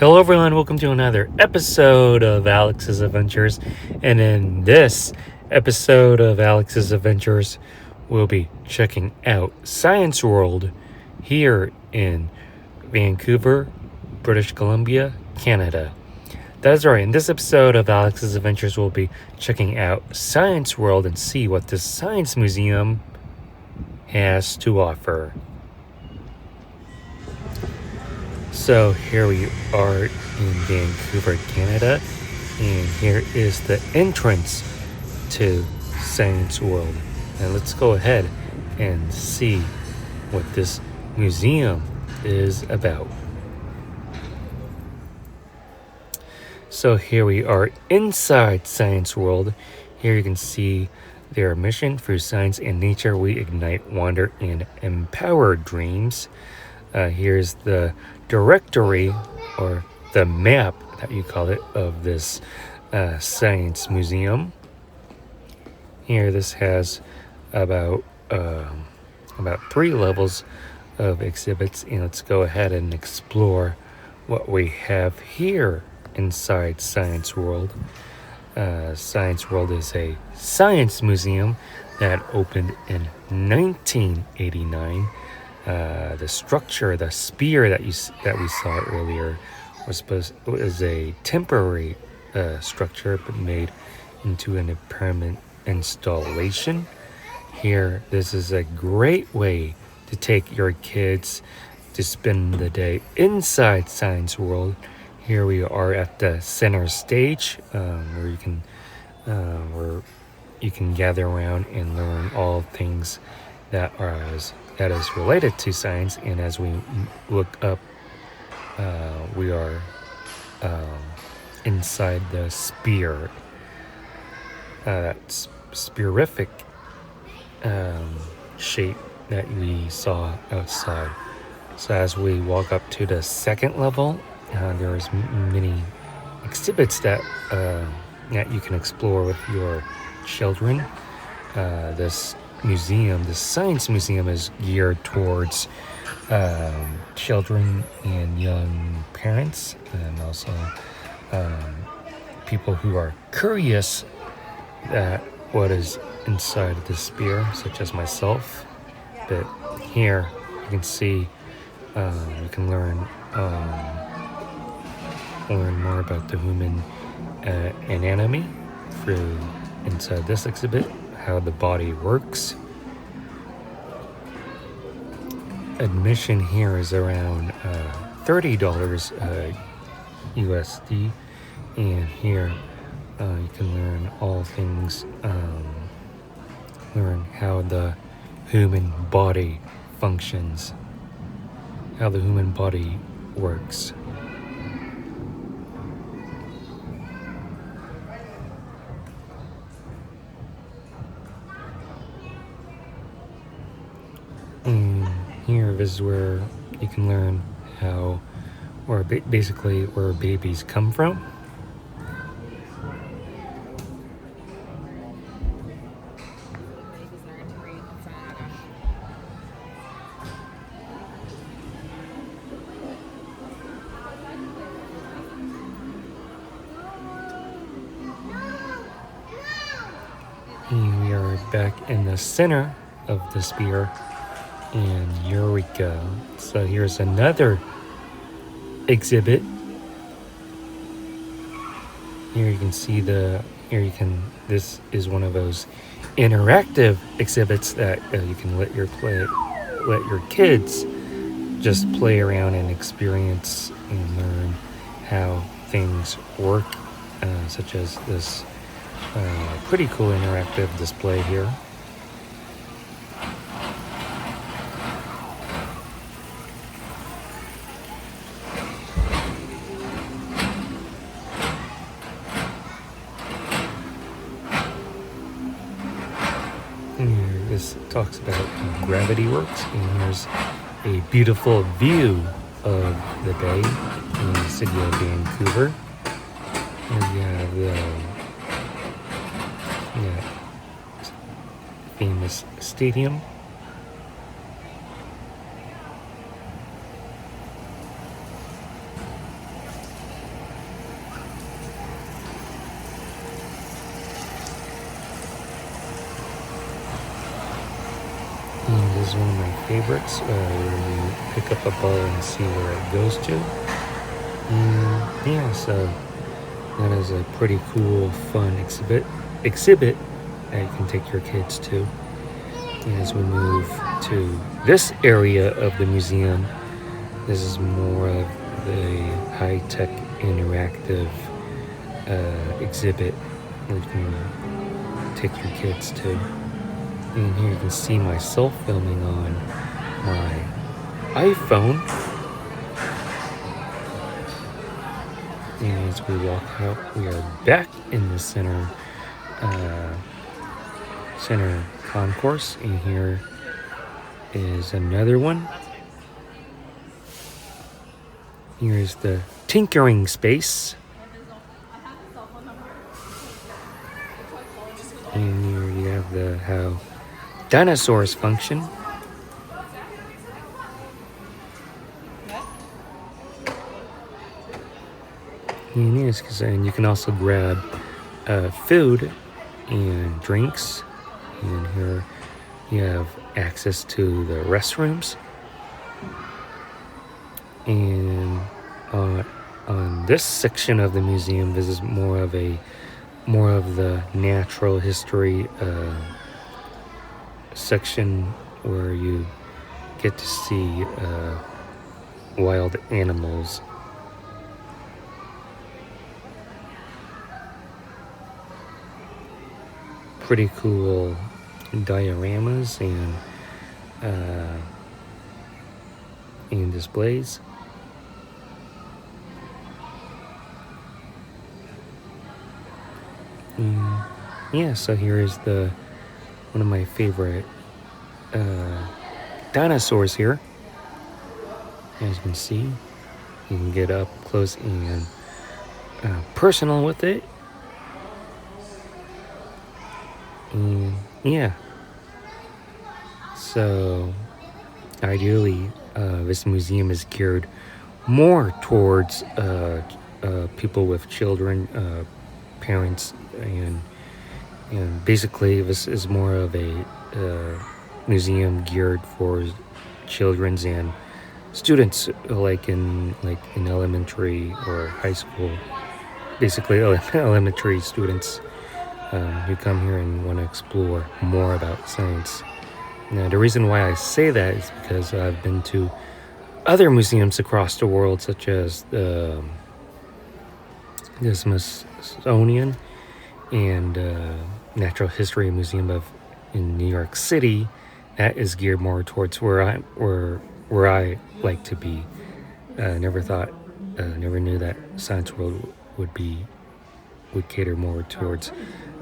Hello everyone, welcome to another episode of Alex's Adventures. And in this episode of Alex's Adventures, we'll be checking out Science World here in Vancouver, British Columbia, Canada. That's right, in this episode of Alex's Adventures, we'll be checking out Science World and see what this science museum has to offer. So here we are in Vancouver, Canada, and here is the entrance to Science World. And let's go ahead and see what this museum is about. So here we are inside Science World. Here you can see their mission: through science and nature, we ignite wonder and empower dreams. Here's the directory, or the map that you call it, of this science museum. Here, this has about 3 levels of exhibits, and let's go ahead and explore what we have here inside Science World. Science World is a science museum that opened in 1989. The structure, the sphere that we saw earlier, was a temporary structure, but made into an permanent installation. Here, this is a great way to take your kids to spend the day inside Science World. Here we are at the center stage, where you can gather around and learn all things that is related to science. And as we look up, we are inside the sphere, that spherific shape that we saw outside. So as we walk up to the second level, there's many exhibits that you can explore with your children. This science museum, is geared towards children and young parents, and also people who are curious at what is inside the sphere, such as myself. But here you can see, you can learn more about the human anatomy through inside this exhibit, how the body works. Admission here is around $30 USD, and here you can learn all things, learn how the human body functions, how the human body works. And here is where you can learn basically where babies come from. And we are back in the center of the sphere in Eureka. So here's another exhibit. Here you can see this is one of those interactive exhibits that you can let your kids just play around and experience and learn how things work, such as this pretty cool interactive display here. This talks about how gravity works, and here's a beautiful view of the bay in the city of Vancouver. Here we have the famous stadium. this is one of my favorites, where you pick up a ball and see where it goes to. And yeah, so that is a pretty cool, fun exhibit that you can take your kids to. And as we move to this area of the museum, this is more of the high-tech interactive exhibit where you can take your kids to. And here you can see myself filming on my iPhone. And as we walk out, we are back in the center concourse, and here is another one. Here's the tinkering space. And here you have how dinosaurs function. And you can also grab food and drinks. And here you have access to the restrooms. And on this section of the museum, this is more of the natural history section, where you get to see wild animals. Pretty cool dioramas and displays. Yeah, so here is one of my favorite dinosaurs here. As you can see, you can get up close and personal with it. And yeah, so ideally this museum is geared more towards people with children, parents, and basically this is more of a museum geared for children's and students, like in elementary or high school. Basically elementary students who come here and want to explore more about science. Now, the reason why I say that is because I've been to other museums across the world, such as the Smithsonian and Natural History Museum in New York City. That is geared more towards where I like to be. Never knew that Science World would cater more towards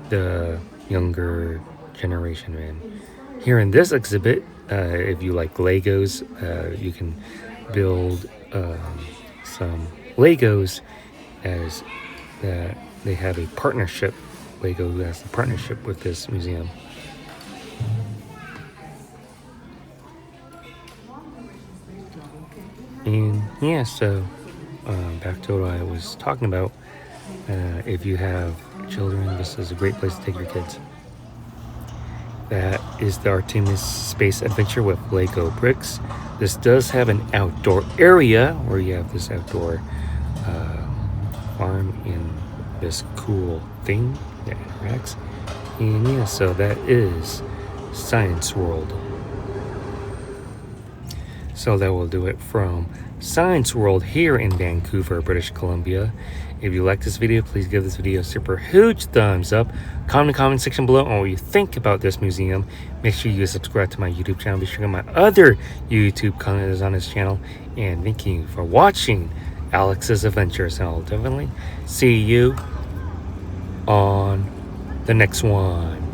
the younger generation. And here in this exhibit, if you like Legos, you can build some Legos, as that they have a partnership. Lego has a partnership with this museum. And yeah, so back to what I was talking about. If you have children, this is a great place to take your kids. That is the Artemis Space Adventure with Lego bricks. This does have an outdoor area where you have this outdoor farm and this cool thing that interacts. And yeah, so that is Science World. So that will do it from Science World here in Vancouver, British Columbia. If you like this video, please give this video a super huge thumbs up. Comment in the comment section below on what you think about this museum. Make sure you subscribe to my YouTube channel. Be sure to check out my other YouTube content on this channel. And thank you for watching Alex's Adventures. And I'll definitely see you on the next one.